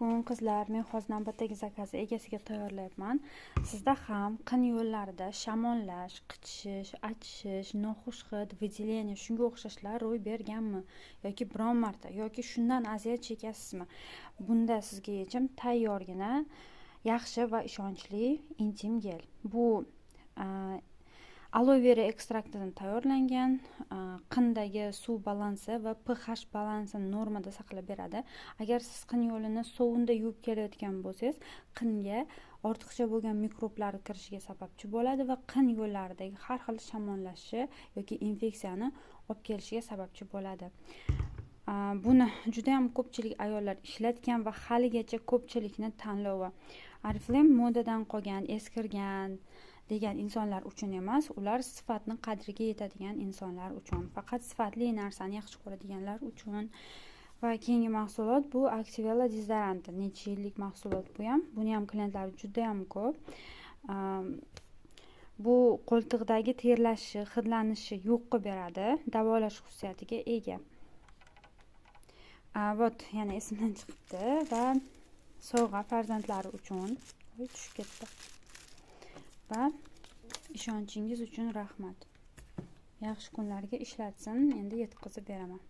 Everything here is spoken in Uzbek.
kun qizlar, men hozir navbatdagi zakaz egasiga tayyorlayapman. Sizda ham qin yo'llarida shamollash, qichishish, achishish, noxush hid, выделение shunga o'xshashlar ro'y berganmi yoki biron marta yoki shundan aziyat chekasizmi? Bunda sizga yechim tayyorgina, yaxshi va ishonchli intim gel. Bu aloe vera ekstraktidan tayyorlangan, qindagi suv balansi va pH balansini normada saqlab beradi. Agar siz qin yo'lini sovunda yuvib kelayotgan bo'lsangiz, qinga ortiqcha bo'lgan mikroblar kirishiga sababchi bo'ladi va qin yo'llaridagi har xil shamollashi yoki infeksiyani olib kelishiga sababchi bo'ladi. Buni juda ham ko'pchilik ayollar ishlatgan va haligacha ko'pchilikni tanlovi. Oriflame modadan qolgan, eskirgan degan insonlar uchun emas, ular sifatni qadriga yetadigan insonlar uchun, faqat sifatli narsani yaxshi ko'radiganlar uchun. Va keyingi mahsulot bu Activella dezodoranti. Necha yillik mahsulot bu ham. Buni ham klientlari juda ham ko'p. Bu qo'ltiqdagi terlashishi, hidlanishi yo'q qilib beradi, davolash xususiyatiga ega. Vot, yana esimdan chiqibdi va sovg'a farzandlari uchun tushib ketdi. Va ishonchingiz uchun rahmat. Yaxshi kunlarga ishlatsin, endi yetkazib beraman.